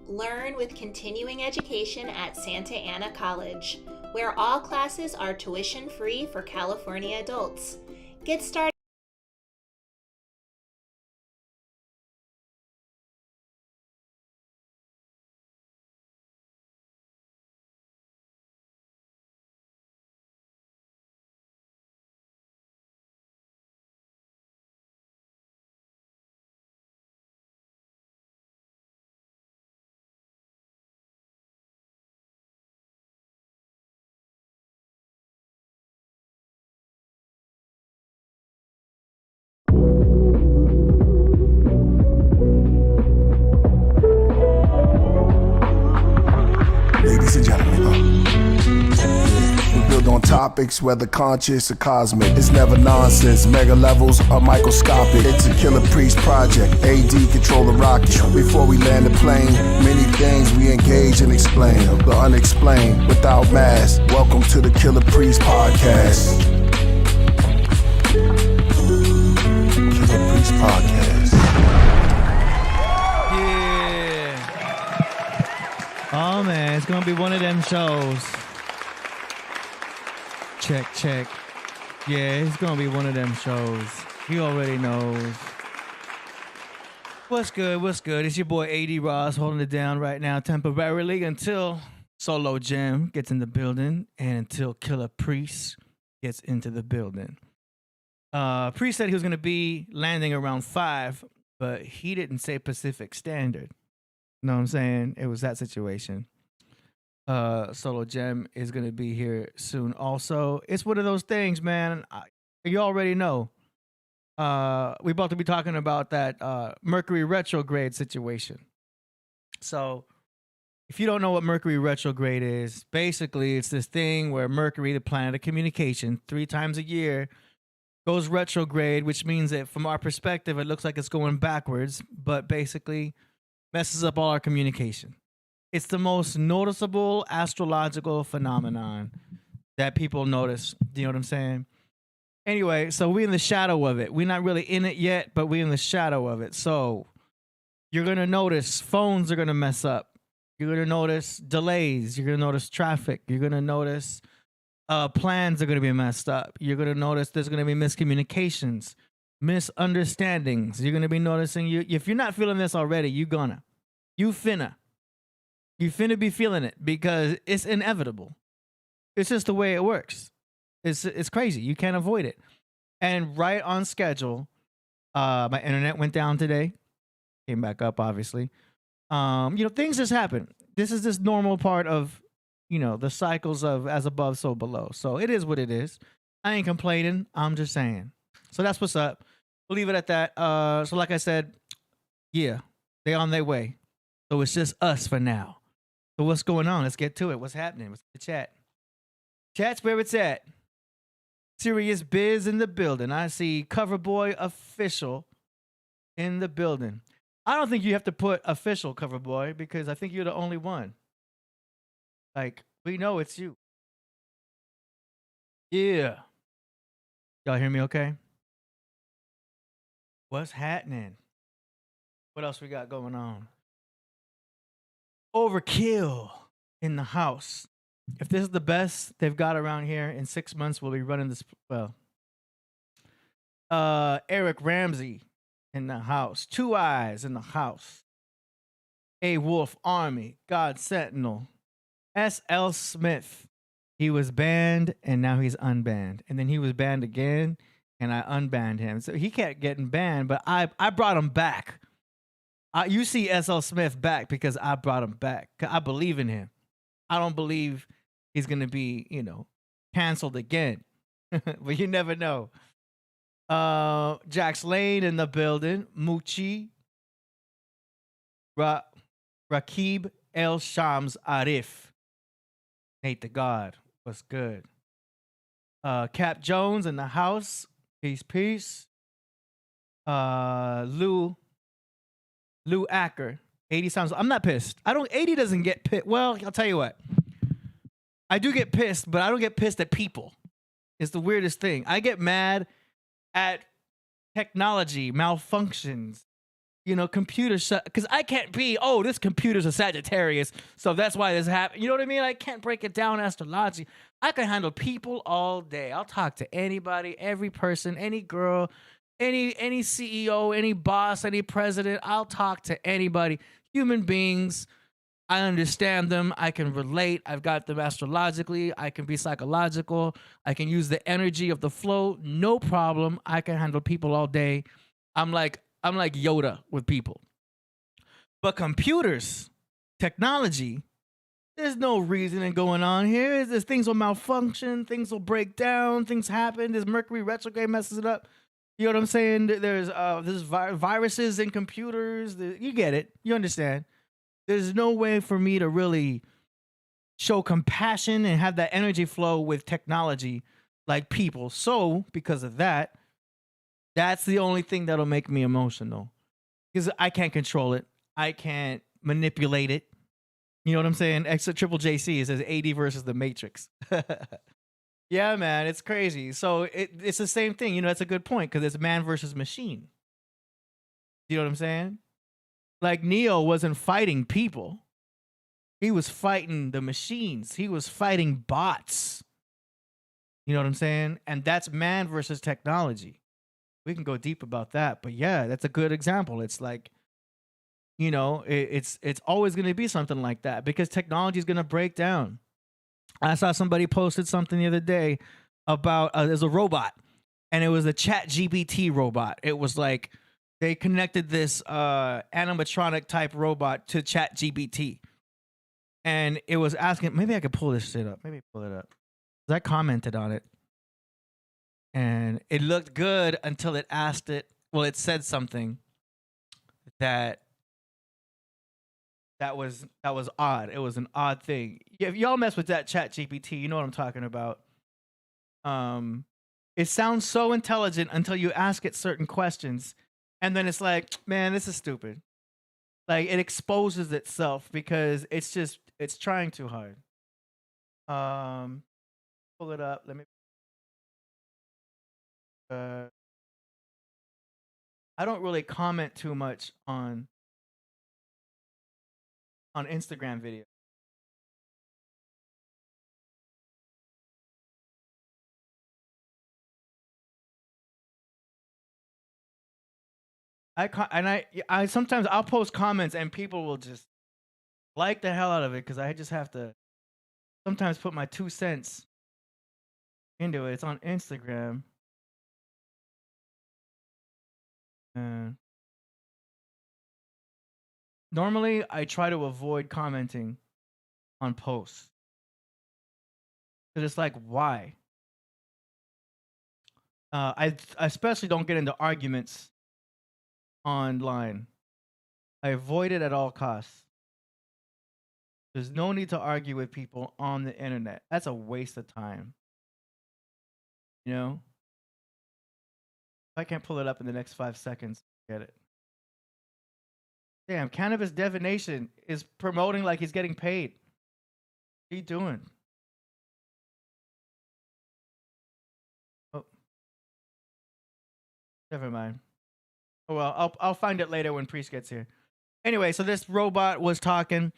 Learn with continuing education at Santa Ana College, where all classes are tuition-free for California adults. Get started. Ladies and gentlemen, we build on topics, whether conscious or cosmic. It's never nonsense, mega levels are microscopic. It's a Killah Priest project, AD control the rocket. Before we land the plane, many things we engage and explain. The unexplained, without mask. Welcome to the Killah Priest podcast. Killah Priest podcast. Oh man, it's gonna be one of them shows. Check. Yeah, it's gonna be one of them shows. He already knows. What's good? It's your boy AD Ross holding it down right now temporarily until Solo Jam gets in the building and until Killah Priest gets into the building. Priest said he was gonna be landing around 5, but he didn't say Pacific Standard. Know what I'm saying? It was that situation. Solo Gem is going to be here soon also. It's one of those things, man. You already know. We're about to be talking about that Mercury retrograde situation. So if you don't know what Mercury retrograde is, basically it's this thing where Mercury, the planet of communication, 3 times a year goes retrograde, which means that from our perspective, it looks like it's going backwards, but basically messes up all our communication. It's the most noticeable astrological phenomenon that people notice. Do you know what I'm saying? Anyway, so we're in the shadow of it. We're not really in it yet, but we're in the shadow of it. So you're going to notice phones are going to mess up. You're going to notice delays. You're going to notice traffic. You're going to notice plans are going to be messed up. You're going to notice there's going to be miscommunications, misunderstandings. You're going to be noticing if you're not feeling this already, you finna be feeling it because it's inevitable. It's just the way it works. It's crazy. You can't avoid it. And right on schedule, my internet went down today. Came back up, obviously. Things just happen. This is this normal part of, the cycles of as above, so below. So it is what it is. I ain't complaining. I'm just saying. So that's what's up. We'll leave it at that. So like I said, yeah, they on their way. So it's just us for now. So what's going on? Let's get to it. What's happening? What's the chat? Chat's where it's at. Serious Biz in the building. I see Coverboy Official in the building. I don't think you have to put official Coverboy because I think you're the only one. Like, we know it's you. Yeah. Y'all hear me okay? What's happening? What else we got going on? Overkill in the house. If this is the best they've got around here, in 6 months we'll be running this. Well, Eric Ramsey in the house. 2 Eyes in the house. A Wolf Army. God Sentinel. S.L. Smith. He was banned and now he's unbanned. And then he was banned again and I unbanned him. So he kept getting banned, but I brought him back. You see S.L. Smith back because I brought him back. I believe in him. I don't believe he's going to be, canceled again. But you never know. Jax Lane in the building. Muchi. Rakib El Shams Arif. Hate the God. What's good? Cap Jones in the house. Peace. Lou Acker. 80 sounds. I'm not pissed. 80 doesn't get pissed. Well, I'll tell you what. I do get pissed, but I don't get pissed at people. It's the weirdest thing. I get mad at technology malfunctions computers, because I can't be, oh, this computer's a Sagittarius, so that's why this happened. You know what I mean? I can't break it down astrology. I can handle people all day. I'll talk to anybody, every person, any girl, any CEO, any boss, any president. I'll talk to anybody. Human beings, I understand them. I can relate. I've got them astrologically. I can be psychological. I can use the energy of the flow. No problem. I can handle people all day. I'm like Yoda with people. But computers, technology, there's no reasoning going on here. There's things will malfunction, things will break down, things happen. There's Mercury retrograde messes it up. You know what I'm saying? There's viruses in computers. You get it. You understand. There's no way for me to really show compassion and have that energy flow with technology like people. So because of that, that's the only thing that'll make me emotional, because I can't control it. I can't manipulate it. You know what I'm saying? Triple JC, it says AD versus the Matrix. Yeah, man, it's crazy. So it's the same thing. That's a good point, because it's man versus machine. You know what I'm saying? Like Neo wasn't fighting people. He was fighting the machines. He was fighting bots. You know what I'm saying? And that's man versus technology. We can go deep about that, but yeah, that's a good example. It's like, it's always going to be something like that, because technology is going to break down. I saw somebody posted something the other day about there's a robot, and it was a ChatGPT robot. It was like they connected this animatronic type robot to ChatGPT, and it was asking. Maybe I could pull this shit up. Maybe pull it up. 'Cause I commented on it. And it looked good until it asked it. Well, it said something that was odd. It was an odd thing. If y'all mess with that ChatGPT, you know what I'm talking about. It sounds so intelligent until you ask it certain questions, and then it's like, man, this is stupid. Like, it exposes itself because it's trying too hard. Pull it up. Let me. I don't really comment too much on Instagram videos. I sometimes I'll post comments and people will just like the hell out of it, because I just have to sometimes put my 2 cents into it. It's on Instagram. Normally, I try to avoid commenting on posts. Because it's like, why? I especially don't get into arguments online. I avoid it at all costs. There's no need to argue with people on the internet. That's a waste of time. If I can't pull it up in the next 5 seconds, get it. Damn, Cannabis Divination is promoting like he's getting paid. What are you doing? Oh, never mind. Oh well, I'll find it later when Priest gets here. Anyway, so this robot was talking,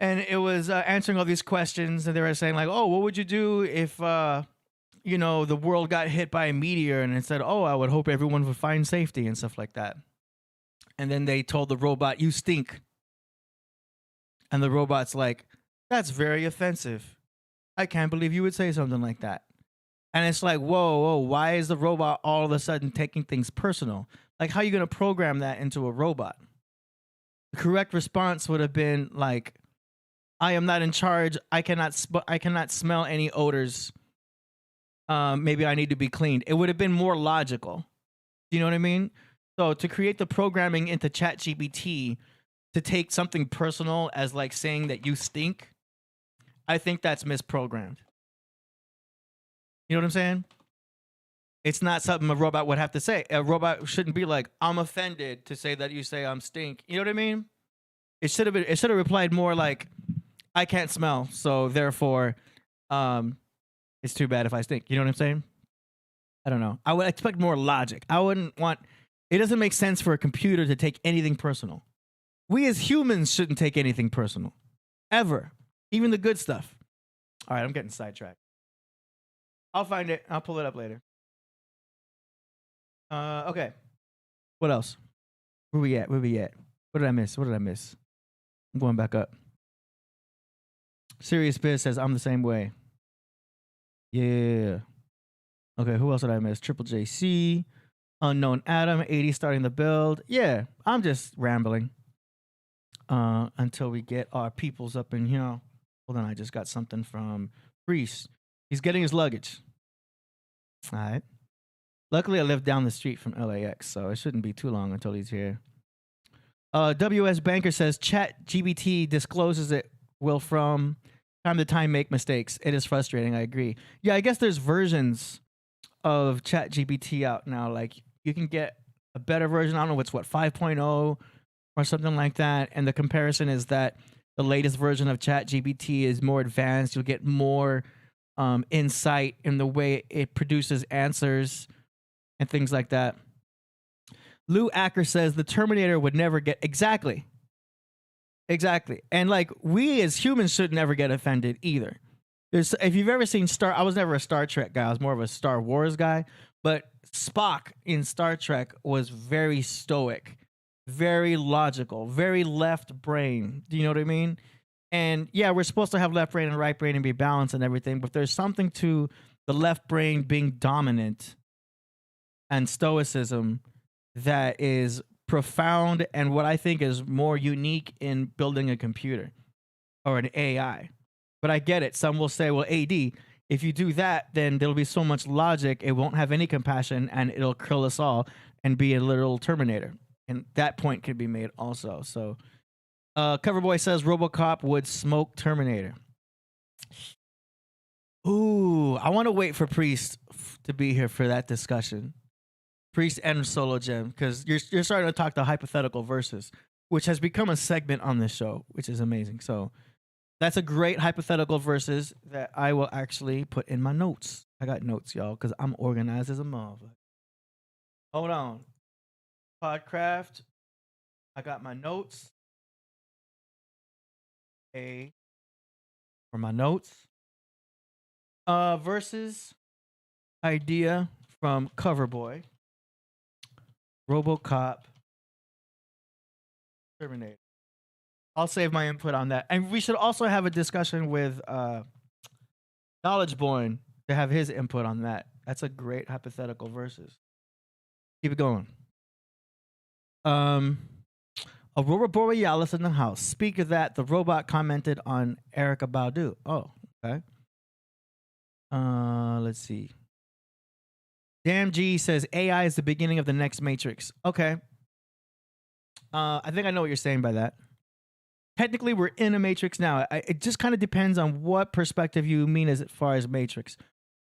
and it was answering all these questions, and they were saying like, "Oh, what would you do if the world got hit by a meteor?" And it said, "Oh, I would hope everyone would find safety," and stuff like that. And then they told the robot, "You stink." And the robot's like, "That's very offensive. I can't believe you would say something like that." And it's like, whoa, why is the robot all of a sudden taking things personal? Like, how are you going to program that into a robot? The correct response would have been like, "I am not in charge. I cannot smell any odors. Maybe I need to be cleaned." It would have been more logical. Do you know what I mean? So to create the programming into ChatGPT to take something personal as like saying that you stink, I think that's misprogrammed. You know what I'm saying? It's not something a robot would have to say. A robot shouldn't be like, "I'm offended to say that you say I'm stink." You know what I mean? It should have replied more like, "I can't smell, so therefore it's too bad if I stink." You know what I'm saying? I don't know. I would expect more logic. I wouldn't want It doesn't make sense for a computer to take anything personal. We as humans shouldn't take anything personal. Ever. Even the good stuff. All right, I'm getting sidetracked. I'll find it. I'll pull it up later. Okay. What else? Where we at? What did I miss? I'm going back up. Serious Biz says, I'm the same way. Yeah. Okay, who else did I miss? Triple JC. Unknown Adam. 80 starting the build. Yeah, I'm just rambling. Until we get our peoples up in here. Hold on, I just got something from Priest. He's getting his luggage. All right. Luckily, I live down the street from LAX, so it shouldn't be too long until he's here. WS Banker says, ChatGPT discloses it will from time to time make mistakes. It is frustrating, I agree. Yeah, I guess there's versions of ChatGPT out now. Like, you can get a better version. I don't know what's 5.0 or something like that. And the comparison is that the latest version of ChatGPT is more advanced. You'll get more insight in the way it produces answers and things like that. Lou Acker says the Terminator would never get... Exactly. And like, we as humans should never get offended either. If you've ever seen I was never a Star Trek guy. I was more of a Star Wars guy. But Spock in Star Trek was very stoic, very logical, very left brain. Do you know what I mean? And yeah, we're supposed to have left brain and right brain and be balanced and everything, but there's something to the left brain being dominant and stoicism that is profound and what I think is more unique in building a computer or an AI. But I get it. Some will say, well, AD, if you do that, then there'll be so much logic, it won't have any compassion, and it'll kill us all and be a literal Terminator. And that point could be made also. So Coverboy says RoboCop would smoke Terminator. Ooh, I want to wait for Priest to be here for that discussion. Priest and Solo Gem, because you're starting to talk the hypothetical verses, which has become a segment on this show, which is amazing. So that's a great hypothetical verses that I will actually put in my notes. I got notes, y'all, because I'm organized as a motherfucker. Hold on. Podcraft. I got my notes. For my notes. Versus idea from Coverboy. RoboCop. Terminator. I'll save my input on that. And we should also have a discussion with Knowledge Born to have his input on that. That's a great hypothetical versus. Keep it going. Aurora Borealis in the house. Speak of that, the robot commented on Erykah Badu. Oh, okay. Let's see. Damn G says AI is the beginning of the next Matrix. Okay. I think I know what you're saying by that. Technically, we're in a Matrix now. It just kind of depends on what perspective you mean as far as Matrix.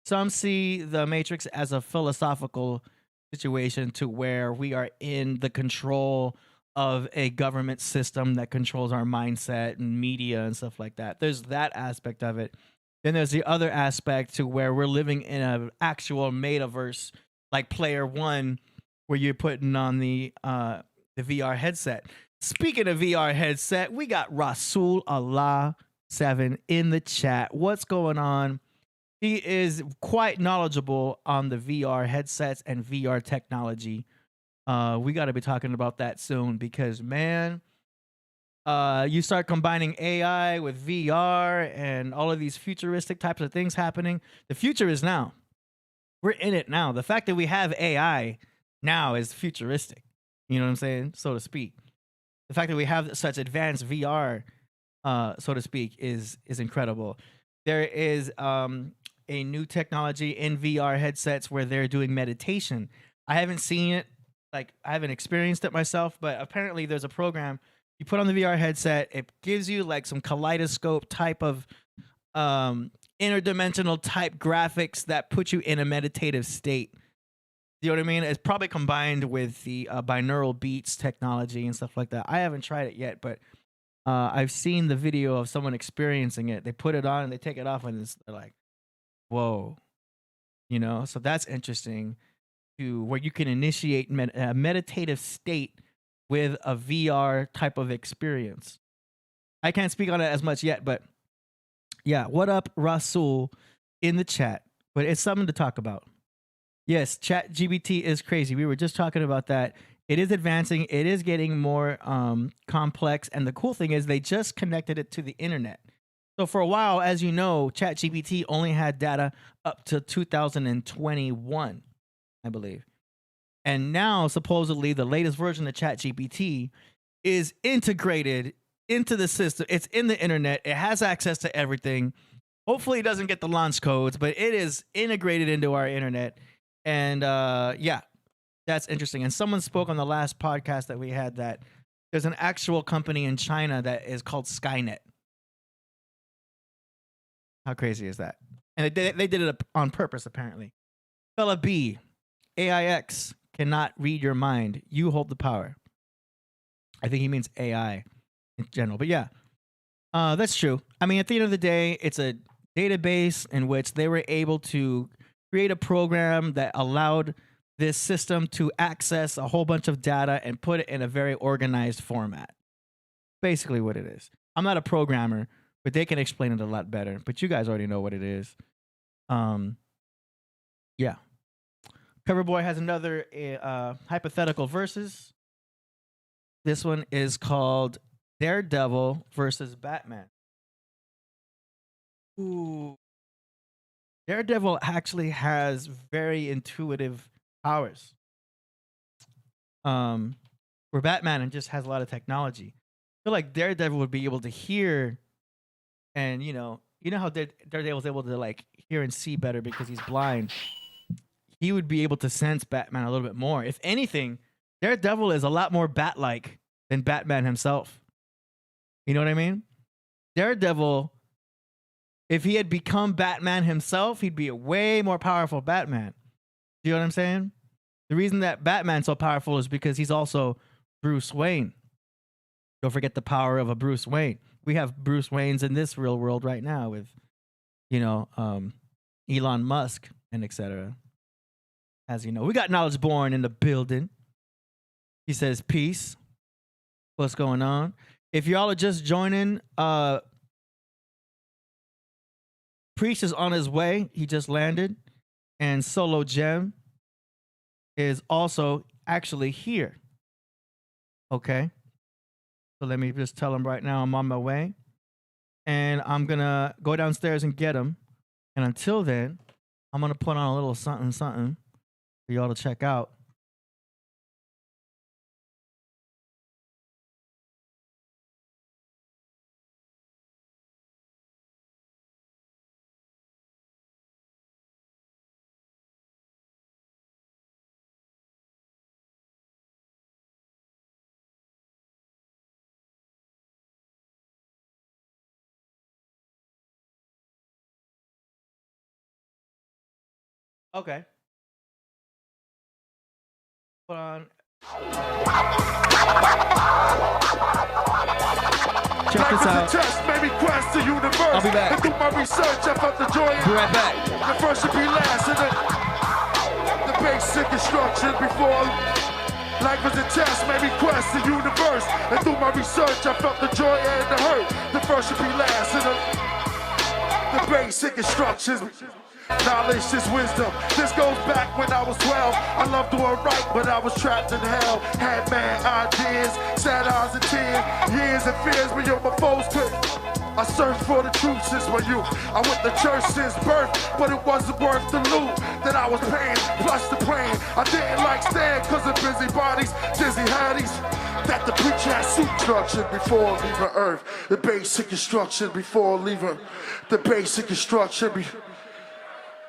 Some see the Matrix as a philosophical situation to where we are in the control of a government system that controls our mindset and media and stuff like that. There's that aspect of it. Then there's the other aspect to where we're living in an actual metaverse, like Player One, where you're putting on the VR headset. Speaking of VR headset, we got Rasul Allah 7 in the chat. What's going on? He is quite knowledgeable on the VR headsets and VR technology. We got to be talking about that soon because, man, you start combining AI with VR and all of these futuristic types of things happening. The future is now. We're in it now. The fact that we have AI now is futuristic. You know what I'm saying? So to speak. The fact that we have such advanced VR, so to speak, is incredible. There is a new technology in VR headsets where they're doing meditation. I haven't seen it. Like, I haven't experienced it myself, but apparently there's a program you put on the VR headset. It gives you like some kaleidoscope type of interdimensional type graphics that put you in a meditative state. You know what I mean? It's probably combined with the binaural beats technology and stuff like that. I haven't tried it yet, but I've seen the video of someone experiencing it. They put it on and they take it off and they're like, whoa. You know, so that's interesting. to where you can initiate a meditative state with a VR type of experience. I can't speak on it as much yet, but yeah, what up, Rasul, in the chat? But it's something to talk about. Yes, ChatGPT is crazy. We were just talking about that. It is advancing. It is getting more complex. And the cool thing is they just connected it to the internet. So for a while, as you know, ChatGPT only had data up to 2021, I believe. And now, supposedly, the latest version of ChatGPT is integrated into the system. It's in the internet. It has access to everything. Hopefully, it doesn't get the launch codes, but it is integrated into our internet. And yeah, that's interesting. And someone spoke on the last podcast that we had that there's an actual company in China that is called Skynet. How crazy is that? And they did it on purpose, apparently. Fella B, AIX cannot read your mind. You hold the power. I think he means AI in general. But yeah, that's true. I mean, at the end of the day, it's a database in which they were able to create a program that allowed this system to access a whole bunch of data and put it in a very organized format. Basically what it is. I'm not a programmer, but they can explain it a lot better. But you guys already know what it is. Yeah. Coverboy has another hypothetical versus. This one is called Daredevil versus Batman. Ooh. Daredevil actually has very intuitive powers. Where Batman just has a lot of technology. I feel like Daredevil would be able to hear, and you know how Daredevil's able to like hear and see better because he's blind. He would be able to sense Batman a little bit more. If anything, Daredevil is a lot more bat-like than Batman himself. You know what I mean? Daredevil, if he had become Batman himself, he'd be a way more powerful Batman. Do you know what I'm saying? The reason that Batman's so powerful is because he's also Bruce Wayne. Don't forget the power of a Bruce Wayne. We have Bruce Waynes in this real world right now with, Elon Musk and etc. As you know, we got Knowledge Born in the building. He says, peace. What's going on? If y'all are just joining, Priest is on his way. He just landed. And Solo Gem is also actually here. Okay. So let me just tell him right now I'm on my way. And I'm going to go downstairs and get him. And until then, I'm going to put on a little something for y'all to check out. Okay. Put on. Check this out. Test made me quest the universe. I'll be back. And through my research, I felt the joy. Be right back. The first should be last, and the basic instruction before. Life is a test, made me quest the universe. And through my research, I felt the joy and the hurt. The first should be last, and the basic instructions. Knowledge is wisdom. This goes back when I was 12. I loved doing right, but I was trapped in hell. Had mad ideas, sad eyes and tears, years and fears, but yo, my foes could. I searched for the truth since my youth. I went to church since birth, but it wasn't worth the loot that I was paying, plus the pain. I didn't like staying cause of busy bodies, dizzy haddies. That the preacher had instruction before leaving earth. The basic instruction before leaving. The basic instruction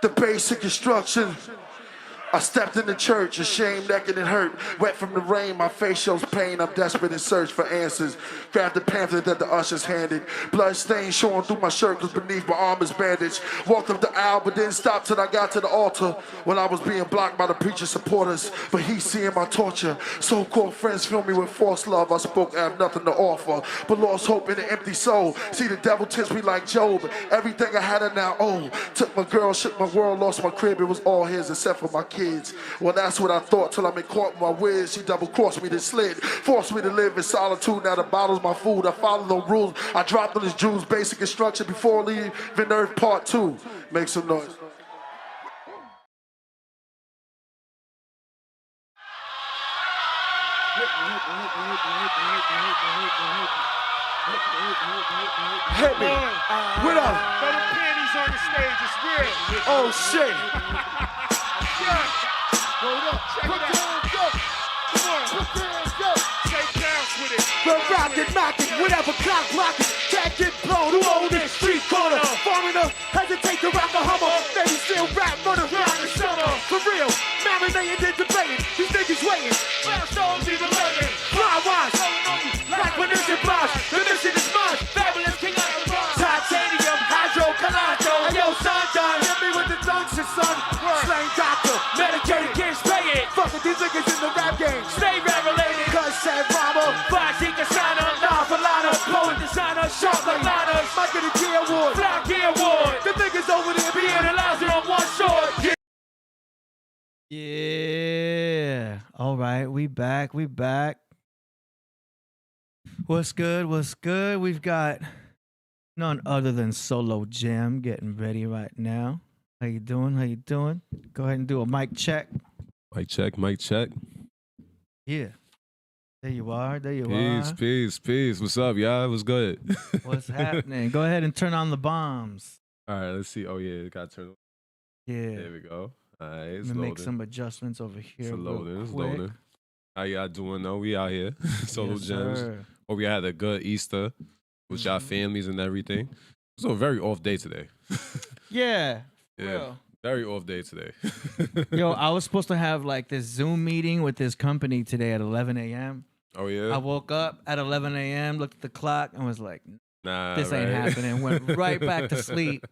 The basic instruction. I stepped in the church, ashamed, naked, and hurt. Wet from the rain, my face shows pain. I'm desperate in search for answers. Grabbed the pamphlet that the ushers handed. Blood stains showing through my shirt, cause beneath my arm is bandaged. Walked up the aisle, but didn't stop till I got to the altar. When I was being blocked by the preacher's supporters. But he seeing my torture. So-called friends fill me with false love. I spoke, I have nothing to offer. But lost hope in an empty soul. See, the devil tempts me like Job. Everything I had I now own. Took my girl, shook my world, lost my crib. It was all his except for my kid. kids. Well, that's what I thought till I'm in court with my whiz. She double-crossed me, then slid. Forced me to live in solitude. Now the bottle's my food. I follow no rules. I dropped on his jewels. Basic instruction before leaving Earth Part 2. Make some noise. Hit me. What up? Throw the panties on the stage, it's real. Oh shit. Yeah. Hold up. Check Put it your out. hands up. Come on. Put your hands up. Take bounce with it. The rocket knocking, whatever clock blocking. Can't get blown. Who own this street corner? Foreigner, hesitate to rock a Hummer. Maybe still rap for the rock the summer. For real, marinating and debating. These niggas waiting. Milestones either living. Fly wise. Rolling on you. Like when this is blast. The mission is mine. Fabulous king of the rock. Titanium, hydro, calantro. Hey yo, sunshine. Hit me with the junction, son. Slang doctor. Medicated, can't spray it. Fuck with these niggas in the rap game. Stay rap related. Cause said rama. Fly seeker signer. Novel liner. Poet designer. Sharp like liners. Might get a gear award. Fly gear award. The niggas over there Be being analyzed on one short. Yeah. All right, we back. What's good? We've got none other than Solo Jam getting ready right now. How you doing? Go ahead and do a mic check. Mic check. Yeah. There you are. Peace. What's up, y'all? What's good? What's happening? Go ahead and turn on the bombs. All right, let's see. Oh, yeah, it got turned on. Yeah. There we go. All right, it's Let me make loading. some adjustments over here. It's loading. Real quick. How y'all doing, though? We out here. Solo Yes, Gems. sir. Hope you had a good Easter with y'all families and everything. It was a very off day today. Yeah. Yeah, Real. very off day today. Yo, I was supposed to have like this Zoom meeting with this company today at 11 a.m. Oh, yeah? I woke up at 11 a.m., looked at the clock, and was like, Nah, this ain't happening. Went right back to sleep,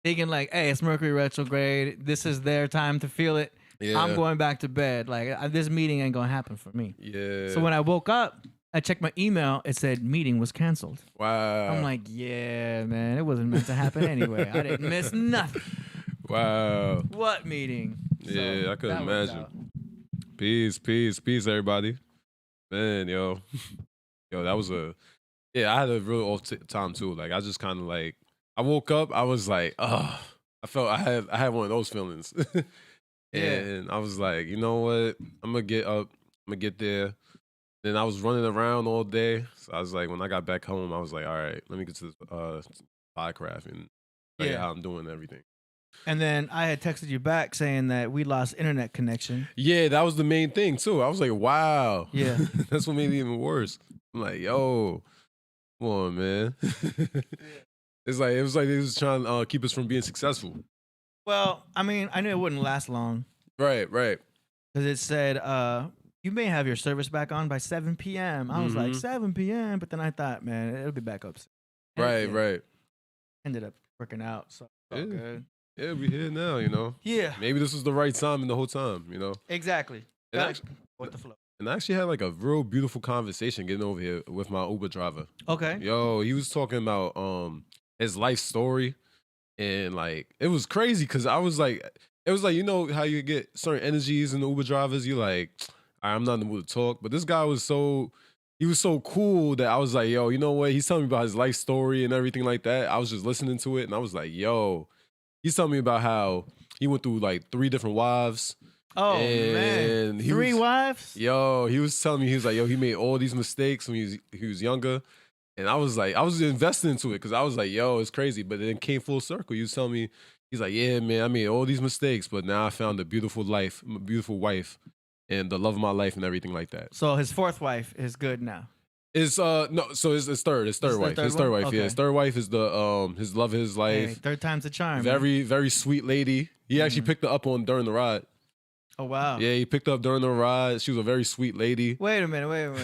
thinking like, hey, it's Mercury retrograde. This is their time to feel it. Yeah. I'm going back to bed. Like, this meeting ain't going to happen for me. Yeah. So when I woke up, I checked my email. It said meeting was canceled. Wow. I'm like, yeah, man, it wasn't meant to happen anyway. I didn't miss nothing. Wow. What meeting? Yeah, I couldn't that worked imagine. out. Peace, everybody. Man, yo, that was I had a real off time too. Like, I just kind of like, I woke up, I was like, I felt I had one of those feelings. And I was like, you know what? I'm gonna get up, I'm gonna get there. Then I was running around all day. So I was like, when I got back home, I was like, all right, let me get to Podcraft and tell you how I'm doing and everything. And then I had texted you back saying that we lost internet connection. Yeah, that was the main thing too. I was like, wow. Yeah. That's what made it even worse. I'm like, yo, come on, man. It was like they was trying to keep us from being successful. Well, I mean, I knew it wouldn't last long Right. because it said you may have your service back on by 7 p.m. I was like, 7 p.m., but then I thought, man, it'll be back up soon. And Right. Ended up working out, so it's all good. Yeah, we here now, you know. Yeah, Maybe this was the right time in the whole time, you know. exactly. And Got actually, with the flow. and I actually had like a real beautiful conversation getting over here with my Uber driver. Okay. Yo, he was talking about his life story, and like it was crazy because I was like, it was like, you know how you get certain energies in the Uber drivers, you're like, I'm not in the mood to talk. But this guy was so cool that I was like, yo, you know what? He's telling me about his life story and everything like that. I was just listening to it, and I was like, yo, he's telling me about how he went through like 3 different wives. Oh, and man. he 3 was- wives? Yo, he was telling me, he was like, yo, he made all these mistakes when he was younger. And I was like, I was invested into it because I was like, yo, it's crazy. But then it came full circle. He was telling me, he's like, yeah, man, I made all these mistakes, but now I found a beautiful wife and the love of my life and everything like that. So his 4th wife is good now. It's no, so his third wife. His third wife, Okay. yeah. His third wife is the his love of his Hey, life. 3rd time's a charm. man. Very, very sweet lady. He actually picked her up during the ride. Oh, wow. Yeah, he picked her up during the ride. She was a very sweet lady. Wait a minute.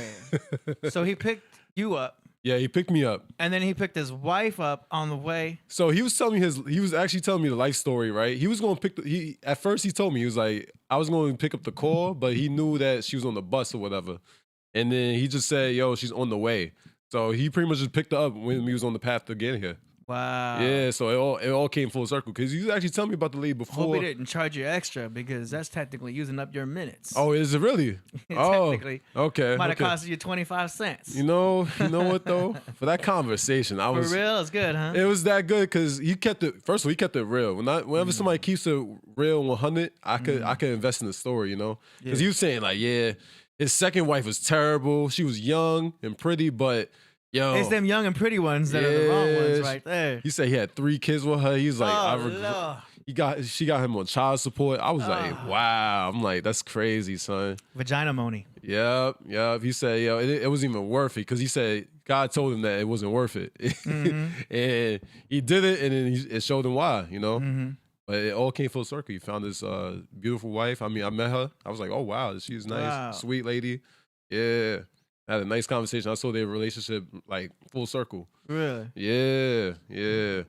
So he picked you up, Yeah, he picked me up. and then he picked his wife up on the way. So he was actually telling me the life story, right? He was going to at first he told me, he was like, I was going to pick up the call, but he knew that she was on the bus or whatever. And then he just said, yo, she's on the way. So he pretty much just picked her up when he was on the path to get here. Wow. Yeah, so it all came full circle because you actually tell me about the lady before. Hope he didn't charge you extra because that's technically using up your minutes. Oh, is it really? Oh, Technically. okay. Might have okay. cost you 25 cents. You know what though? For that conversation, I For was real? It's good, huh? It was that good because he kept it. First of all, he kept it real. Whenever somebody keeps it real 100, I could invest in the story, you know. Because he was saying like, yeah, his second wife was terrible. She was young and pretty, but yo, It's them young and pretty ones that are the wrong ones right there. He said he had 3 kids with her. He's like, Oh, she got him on child support. I was like, wow. I'm like, that's crazy, son. Vagina money. Yep. He said, yo, it wasn't even worth it because he said God told him that it wasn't worth it, and he did it, and then it showed him why, you know. But it all came full circle. He found this beautiful wife. I mean, I met her. I was like, oh wow, she's nice, sweet lady. Yeah, I had a nice conversation. I saw their relationship like full circle. Really? Yeah.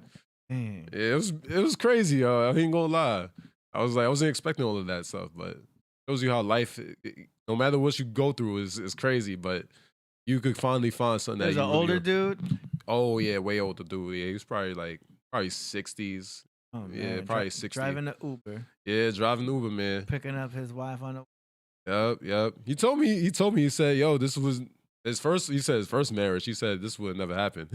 Dang. Yeah, it was crazy, yo. I ain't gonna lie. I wasn't expecting all of that stuff, but it shows you how life, no matter what you go through, is crazy. But you could finally find something that There's you an really older dude. Oh yeah, way older dude. Yeah, he was probably 60s. Oh, man. Yeah, probably 60. Driving the Uber. Yeah, driving Uber, man. Picking up his wife on the. Yep. He told me. He said, "Yo, this was his first." He said his first marriage. He said this would never happen.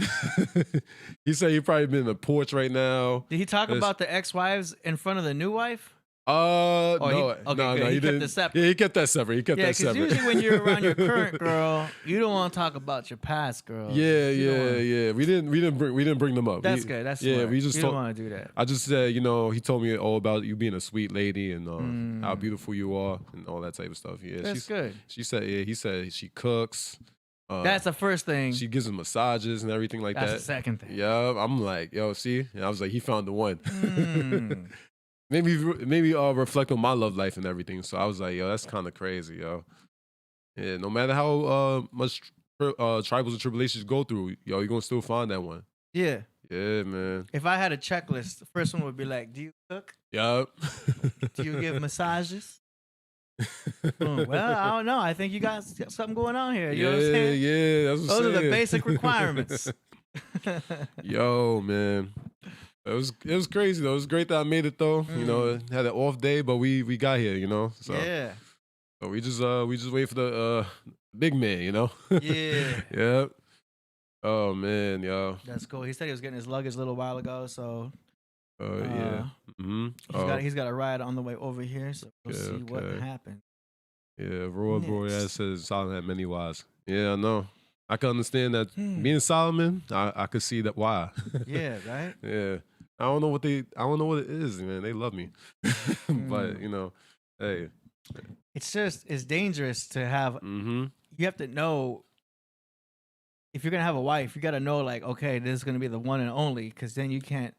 He said he probably been in a porch right now. Did he talk about the ex-wives in front of the new wife? No, He kept didn't. it separate. Yeah, he kept that separate. He kept that because separate. usually when you're around your current girl, you don't want to talk about your past girl. Yeah. We didn't bring them up. That's good. That's yeah. smart. We just you don't want to do that. I just said, you know, he told me all about you being a sweet lady and how beautiful you are and all that type of stuff. Yeah, That's good. She said, he said she cooks. That's the first thing. She gives him massages and everything like that. That's the second thing. Yeah, I'm like, yo, see? And I was like, he found the one. Maybe reflect on my love life and everything. So I was like, yo, that's kind of crazy, yo. Yeah, no matter how much tribals and tribulations go through, yo, you're going to still find that one. Yeah. Yeah, man. If I had a checklist, the first one would be like, do you cook? Yup. Do you give massages? Well, I don't know. I think you got something going on here. You know what I'm saying? Yeah, that's what I'm saying. Those are the basic requirements. Yo, man. It was crazy though. It was great that I made it though. You know, had an off day, but we got here. You know, so yeah. So we just wait for the big man. You know. Yeah. Yep. Oh man, yo. That's cool. He said he was getting his luggage a little while ago, so. Yeah. He's got a ride on the way over here, so we'll see what happens. Yeah, Roy Boreas says Solomon had many wives. Yeah, I know. I can understand that. Being Solomon, I could see that why. Yeah, right. Yeah. I don't know what it is, man. They love me. But, you know, hey. It's dangerous to have, you have to know, if you're going to have a wife, you got to know, like, okay, this is going to be the one and only, because then you can't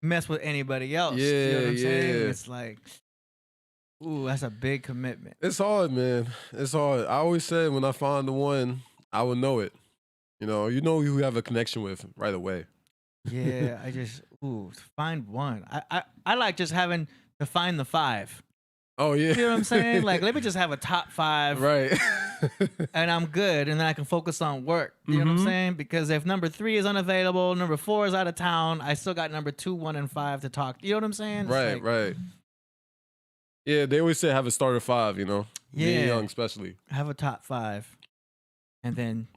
mess with anybody else. Yeah, you know what I'm saying? It's like, ooh, that's a big commitment. It's hard, man. It's hard. I always said when I find the one, I will know it. You know who you have a connection with right away. Yeah, find one. I like just having to find the 5. Oh, yeah. You know what I'm saying? Like, let me just have a top 5. Right. And I'm good. And then I can focus on work. You know what I'm saying? Because if number 3 is unavailable, number 4 is out of town, I still got number 2, 1, and 5 to talk. You know what I'm saying? It's right. Yeah, they always say have a starter 5, you know? Yeah. Being young, especially. Have a top 5. And then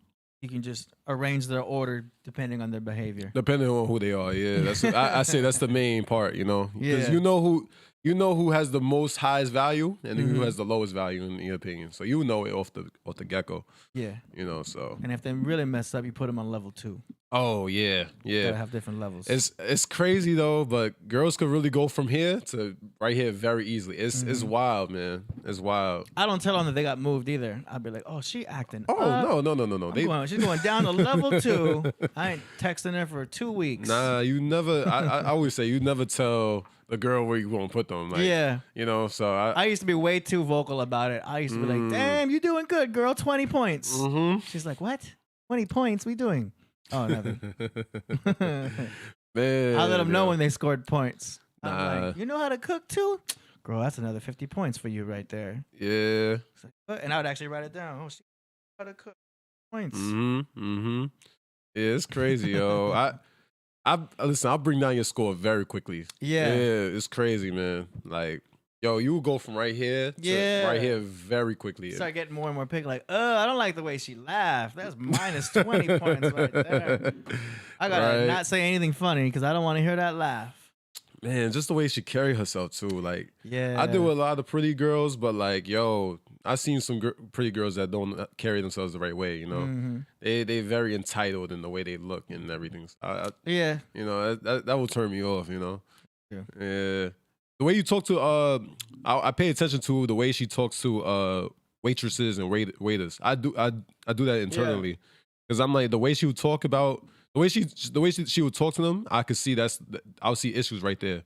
you can just arrange their order depending on their behavior. Depending on who they are, yeah. That's I say that's the main part, you know? Because Yeah. you know who has the most highest value and who has the lowest value in your opinion. So you know it off the get-go. Yeah. You know, so. And if they really mess up, you put them on level 2. Oh, yeah. Gotta have different levels. It's crazy though, but girls could really go from here to right here very easily. It's wild, man. It's wild. I don't tell them that they got moved either. I'll be like, oh, she acting Oh, up. no. She's going down to level 2. I ain't texting her for 2 weeks. Nah, you never. I always say you never tell the girl where you gonna put them. Like, Yeah. You know, so I used to be way too vocal about it. I used to be like, damn, you doing good, girl. 20 points. She's like, what? 20 points? We doing? Oh, nothing. Man, I let them know when they scored points. Nah. I'm like, you know how to cook too? Girl, that's another 50 points for you right there. Yeah. It's like, what? And I would actually write it down. Oh, she knows how to cook points. Yeah, it's crazy, yo. Listen, I'll bring down your score very quickly. Yeah. It's crazy, man. Like, yo, you will go from right here to right here very quickly. Start getting more and more pick. Like, I don't like the way she laughed. That's minus 20 points right there. I gotta not say anything funny because I don't want to hear that laugh. Man, just the way she carry herself too. Like, yeah, I deal with a lot of pretty girls, but like, yo, I've seen some pretty girls that don't carry themselves the right way. You know, they very entitled in the way they look and everything. Yeah, you know, that will turn me off. You know, yeah. The way you talk to I pay attention to the way she talks to waitresses and waiters. I do that internally because I'm like the way she would talk about. The way she would talk to them, I could see I'll see issues right there.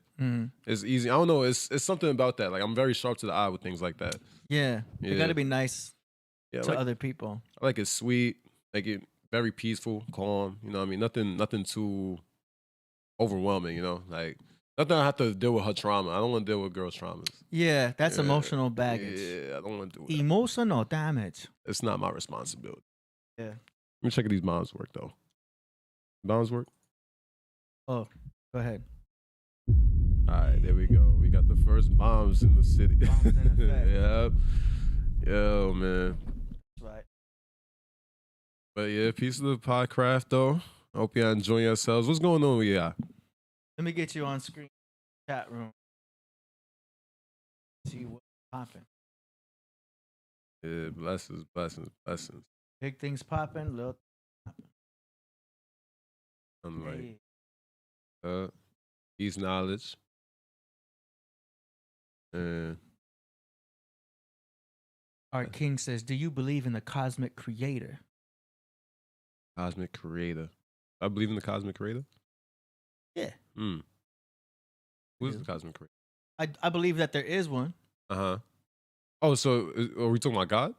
It's easy. I don't know. It's something about that. Like I'm very sharp to the eye with things like that. Yeah. You got to be nice to other people. I like it sweet, like it very peaceful, calm. You know what I mean? Nothing too overwhelming. You know, like nothing I have to deal with her trauma. I don't want to deal with girls' traumas. Yeah, that's emotional baggage. Yeah, I don't want to do that. Emotional damage. It's not my responsibility. Yeah. Let me check if these bombs work though. Bombs work? Oh, go ahead. All right, there we go. We got the first bombs in the city. Bombs in effect. Yep. Yo, man. That's right. But yeah, peace of the Podcraft though. I hope y'all enjoying yourselves. What's going on with y'all? Let me get you on screen. Chat room. See what's popping. Yeah, blessings. Big things popping, little popping. I'm like, peace, knowledge, and Art King says, "Do you believe in the cosmic creator?" Cosmic creator. I believe in the cosmic creator. Yeah. Who's the cosmic creator? I believe that there is one. Oh, so are we talking about God?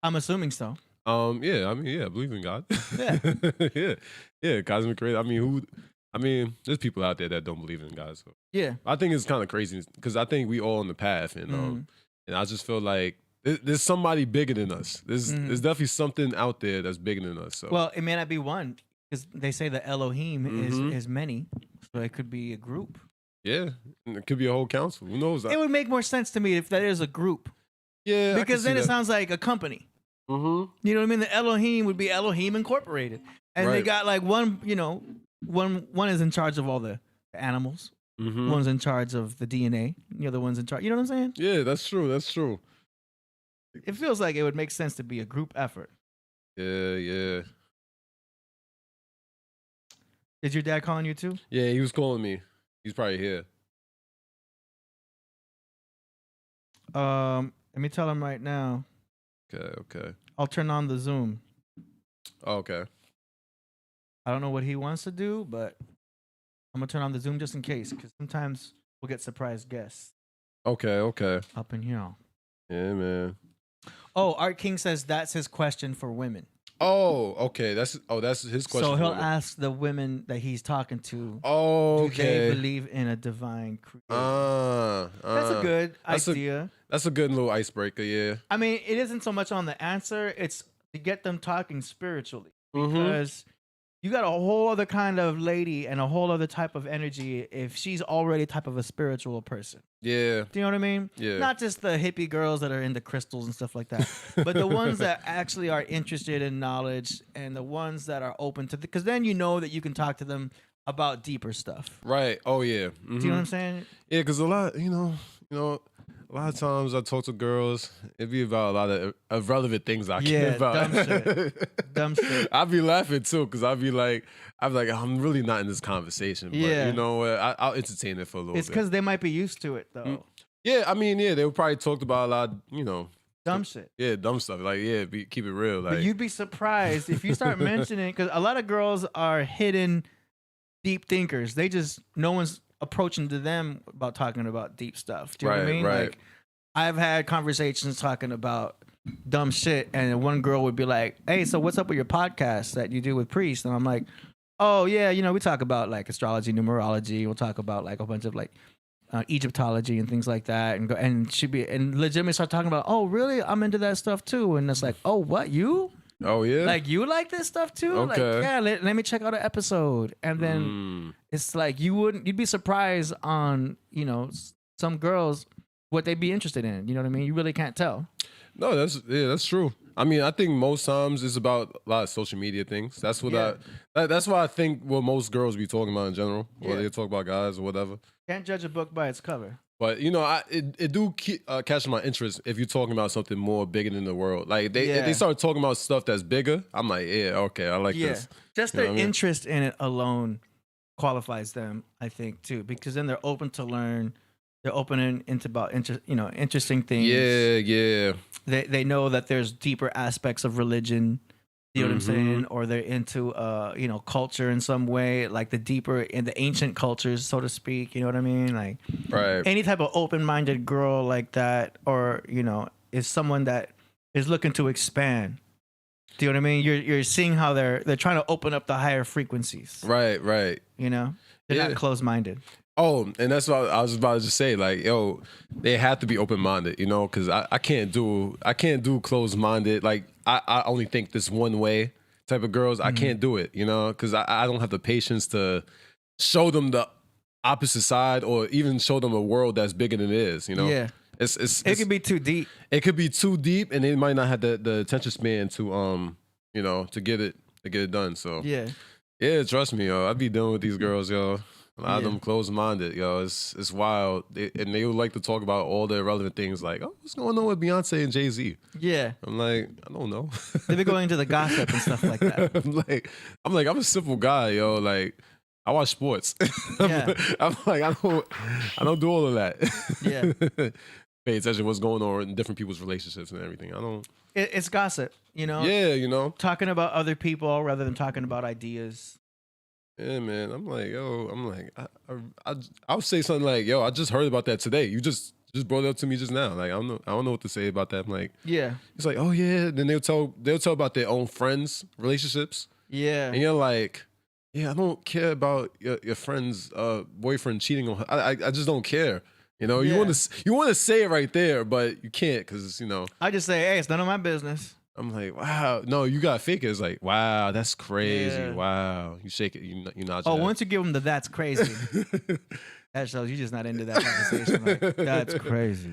I'm assuming so. Yeah, I mean, I believe in God. Yeah. yeah, cosmic creator. I mean, there's people out there that don't believe in God. So yeah, I think it's kind of crazy because I think we all on the path, and I just feel like there's somebody bigger than us. There's definitely something out there that's bigger than us. So. Well, it may not be one because they say the Elohim is many, so it could be a group. Yeah, it could be a whole council. Who knows? It would make more sense to me if that is a group. Yeah, because then it sounds like a company. You know what I mean? The Elohim would be Elohim Incorporated, and they got like one. You know, one is in charge of all the animals. One's in charge of the DNA. The other one's in charge. You know what I'm saying? Yeah, that's true. It feels like it would make sense to be a group effort. Yeah. Is your dad calling you too? Yeah, he was calling me. He's probably here. Let me tell him right now. Okay. I'll turn on the Zoom. Okay. I don't know what he wants to do, but I'm gonna turn on the Zoom just in case, because sometimes we'll get surprise guests. Okay. Up in here. Yeah, man. Oh, Art King says that's his question for women. Oh, okay. That's his question. So he'll ask the women that he's talking to. Oh, okay. Do they believe in a divine creator? That's a good idea. That's a good little icebreaker. Yeah. I mean, it isn't so much on the answer; it's to get them talking spiritually, because you got a whole other kind of lady and a whole other type of energy if she's already type of a spiritual person. Yeah. Do you know what I mean? Yeah. Not just the hippie girls that are into crystals and stuff like that, but the ones that actually are interested in knowledge and the ones that are open to because then you know that you can talk to them about deeper stuff. Right. Oh yeah. Do you know what I'm saying? Yeah, because a lot of times I talk to girls, it'd be about a lot of irrelevant things I care about. Dumb shit. I'd be laughing too, because I'm like, I'm really not in this conversation. But you know what? I'll entertain it for a little bit. It's because they might be used to it though. Yeah, I mean, they would probably talked about a lot, dumb shit. Yeah, dumb stuff. Like, keep it real. Like, but you'd be surprised if you start mentioning, because a lot of girls are hidden deep thinkers. No one's approaching to them about talking about deep stuff. Do you know what I mean? Right. Like, I've had conversations talking about dumb shit, and one girl would be like, "Hey, so what's up with your podcast that you do with Priest?" And I'm like, "Oh yeah, we talk about like astrology, numerology. We'll talk about like a bunch of like Egyptology and things like that." And she'd be legitimately start talking about, "Oh really? I'm into that stuff too." And it's like, "Oh what you?" Oh yeah. Like, you like this stuff too? Like, Okay. yeah, let me check out an episode. And then it's like you'd be surprised on, some girls what they'd be interested in. You know what I mean? You really can't tell. No, that's true. I mean, I think most times it's about a lot of social media things. That's what that's why I think what most girls be talking about in general, or they talk about guys or whatever. Can't judge a book by its cover. But it do catch my interest if you're talking about something more bigger than the world. Like if they start talking about stuff that's bigger, I'm like, yeah, okay, I like this. Just their interest in it alone qualifies them, I think, too, because then they're open to learn. They're open into about interesting things. Yeah. They know that there's deeper aspects of religion. You know what I'm saying? Or they're into culture in some way, like the deeper in the ancient cultures, so to speak. You know what I mean? Like, right. Any type of open-minded girl like that, or is someone that is looking to expand. Do you know what I mean? You're seeing how they're trying to open up the higher frequencies. Right. They're not closed-minded. Oh, and that's what I was about to just say. Like, yo, they have to be open-minded, because I can't do closed-minded. Like, I only think this one way type of girls. I can't do it, because I don't have the patience to show them the opposite side or even show them a world that's bigger than it is. Yeah, it could be too deep. It could be too deep, and they might not have the attention span to to get it done. So yeah, trust me, yo, I be dealing with these girls, yo. A lot of them closed-minded, yo. It's wild. And they would like to talk about all the irrelevant things like, oh, what's going on with Beyonce and Jay-Z? Yeah. I'm like, I don't know. They be going into the gossip and stuff like that. I'm a simple guy, yo. Like, I watch sports. Yeah. I'm like, I don't do all of that. Yeah. Pay attention to what's going on in different people's relationships and everything. I don't. It's gossip, Yeah, Talking about other people rather than talking about ideas. Yeah, man. I'm like, I would say something like, yo, I just heard about that today. You just brought it up to me just now. Like, I don't know what to say about that. I'm like, yeah. It's like, oh yeah. Then they'll tell about their own friends' relationships. Yeah. And you're like, yeah, I don't care about your friend's boyfriend cheating on her. I just don't care. You want to say it right there, but you can't because I just say, hey, it's none of my business. I'm like, wow, no, you got to fake it. It's like, wow, that's crazy. Yeah. Wow, you shake it, you nod. Oh, once you give them that's crazy, that shows you're just not into that conversation. Like, that's crazy.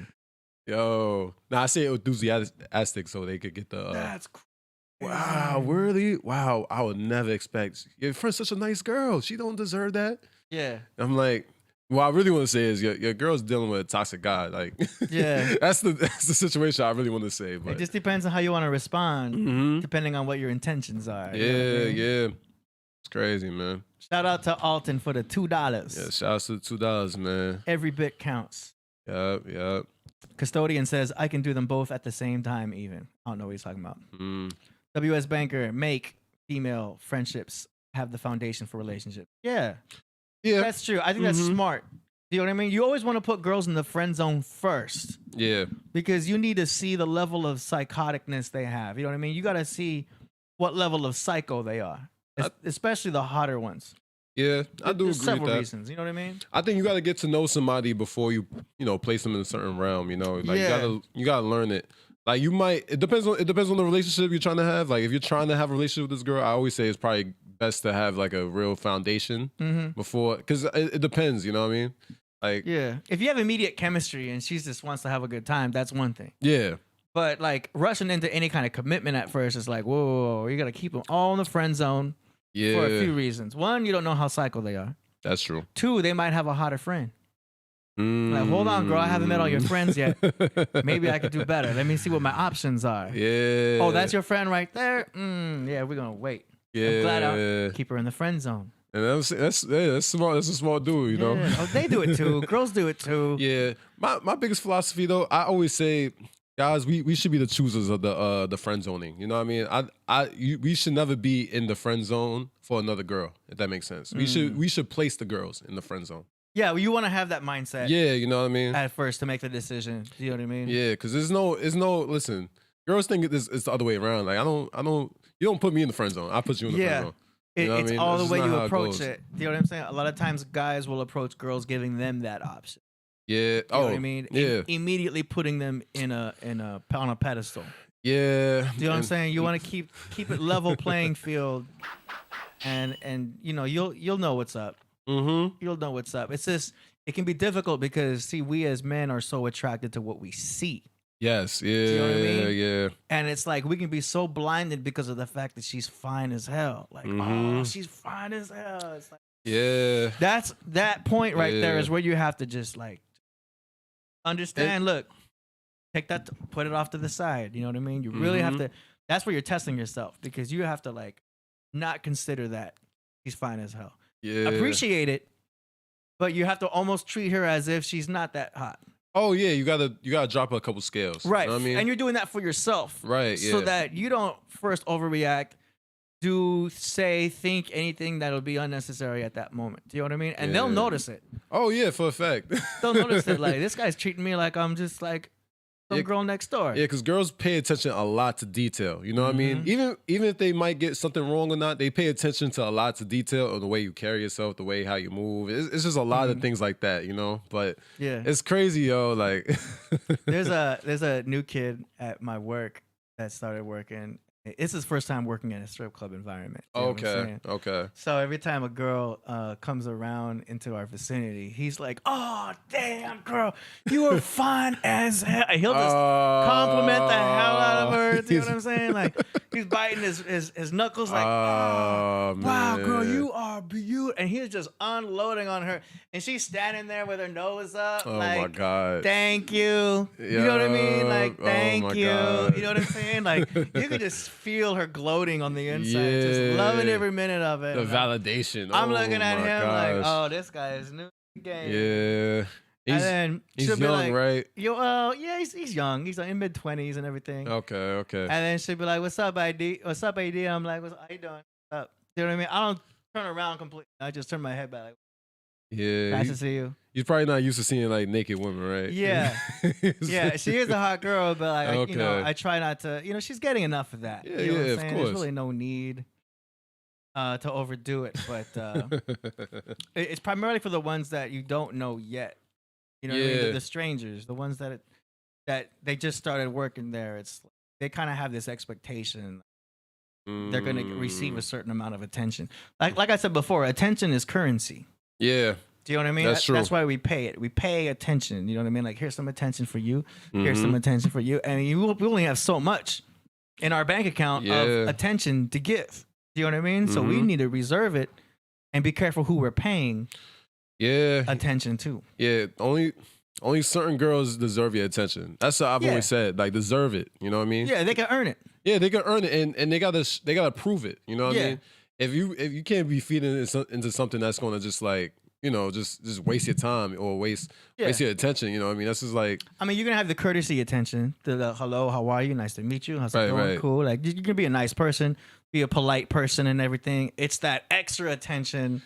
Yo, now I say it enthusiastic so they could get the. That's crazy. Wow, really? Wow, I would never expect your friend's such a nice girl. She don't deserve that. Yeah. I'm like. What I really want to say is your girl's dealing with a toxic guy. Like, yeah, that's the situation I really want to say. But it just depends on how you want to respond, depending on what your intentions are. Yeah. It's crazy, man. Shout out to Alton for the $2. Yeah, shout out to the $2, man. Every bit counts. Yep. Custodian says I can do them both at the same time. Even I don't know what he's talking about. WS Banker, make female friendships have the foundation for relationships. Yeah. Yeah, that's true. I think that's smart. You know what I mean? You always want to put girls in the friend zone first. Yeah. Because you need to see the level of psychoticness they have. You know what I mean? You got to see what level of psycho they are, especially the hotter ones. Yeah, I do agree with that. There's several reasons. You know what I mean? I think you got to get to know somebody before you place them in a certain realm. Like you gotta learn it. Like it depends on the relationship you're trying to have. Like if you're trying to have a relationship with this girl, I always say it's probably best to have like a real foundation before, because it depends. You know what I mean? Like, yeah, if you have immediate chemistry and she just wants to have a good time, that's one thing. Yeah. But like rushing into any kind of commitment at first is like, whoa, you gotta keep them all in the friend zone. Yeah. For a few reasons. One, you don't know how psycho they are. That's true. Two, they might have a hotter friend. Like, hold on, girl, I haven't met all your friends yet. Maybe I could do better. Let me see what my options are. Yeah. Oh, that's your friend right there? Yeah, we're gonna wait. Yeah. I'm glad I'll keep her in the friend zone. And that's smart. That's a smart dude, you know. Oh, they do it too. Girls do it too. Yeah. My biggest philosophy though, I always say, guys, we should be the choosers of the friend zoning. You know what I mean? We should never be in the friend zone for another girl, if that makes sense. We should place the girls in the friend zone. Yeah, well, you want to have that mindset. Yeah, you know what I mean? At first to make the decision. Do you know what I mean? Yeah, because there's no listen, girls think it's the other way around. Like you don't put me in the friend zone. I put you in the friend zone. You know it's I mean? all That's the way not you how it approach goes. it. Do you know what I'm saying? A lot of times guys will approach girls giving them that option. Yeah. You know what I mean? Yeah. Immediately putting them on a pedestal. Yeah. Do you know what I'm saying? You want to keep it level playing field, and you know you'll know what's up. Mm-hmm. You'll know what's up. It's just it can be difficult because see, we as men are so attracted to what we see. Yes. Yeah. you know what I mean? Yeah. And it's like we can be so blinded because of the fact that she's fine as hell. Like, oh, she's fine as hell. It's like, Yeah. that's that point right there Yeah. is where you have to just like understand. Look, take that, put it off to the side. You know what I mean? You really have to. That's where you're testing yourself because you have to like not consider that she's fine as hell. Yeah. Appreciate it, but you have to almost treat her as if she's not that hot. Oh yeah, you gotta drop a couple scales. Right. You know what I mean? And you're doing that for yourself. Right, So yeah. that you don't first overreact, do, say, think anything that'll be unnecessary at that moment. Do you know what I mean? And they'll Yeah. notice it. Oh yeah, for a fact. They'll notice that like this guy's treating me like I'm just like some girl next door. Yeah, because girls pay attention a lot to detail. You know what I mean? Even if they might get something wrong or not, they pay attention to a lot to detail of the way you carry yourself, the way how you move. It's just a lot of things like that, you know. But Yeah. it's crazy, yo. Like, There's a new kid at my work that started working. It's his first time working in a strip club environment. You know what I'm saying? okay. So every time a girl comes around into our vicinity, he's like, "Oh, damn, girl, you are fine as hell." He'll just compliment the hell out of her. Do you know what I'm saying? Like he's biting his knuckles, like, Oh, "Wow, girl, man. you are beautiful," and he's just unloading on her, and she's standing there with her nose up, Oh like, my god. "Thank you." You know what I mean? Like, Oh "Thank my you." God. You know what I'm saying? Like, you could just feel her gloating on the inside, just loving every minute of it. The And validation. I'm Oh looking at my him like, gosh. "Oh, this guy is new to the game." Yeah. And then He's she'll be young, like, right? "Yo, yeah, he's young. He's like in mid-20s and everything." Okay. And then she'll be like, "What's up, ID? What's up, ID?" I'm like, "How you doing? What's up?" You know what I mean? I don't turn around completely. I just turn my head back. Like, Yeah. "Nice to see you." You're probably not used to seeing like naked women, right? Yeah. Yeah, she is a hot girl, but like, you know, Okay. I try not to. You know, she's getting enough of that. Yeah, you know what I'm yeah, of saying? course. There's really no need to overdo it, but it's primarily for the ones that you don't know yet. You know what I mean? Yeah. The strangers, the ones that they just started working there. It's they kind of have this expectation they're going to receive a certain amount of attention. Like I said before, attention is currency. Yeah. Do you know what I mean? That's true. That's why we pay it. We pay attention. You know what I mean? Like, here's some attention for you. Here's some attention for you. And we only have so much in our bank account of attention to give. Do you know what I mean? So we need to reserve it and be careful who we're paying attention to. Yeah. Only certain girls deserve your attention. That's what I've Yeah. always said. Like, deserve it. You know what I mean? Yeah, they can earn it. Yeah, they can earn it, and they gotta prove it. You know what I mean? If you can't be feeding into something that's gonna just like, you know, just waste your time or waste your attention. You know what I mean? That's just like, I mean, you're gonna have the courtesy attention, the hello, how are you, nice to meet you, how's it Right, going, right. cool. Like, you can be a nice person, be a polite person, and everything. It's that extra attention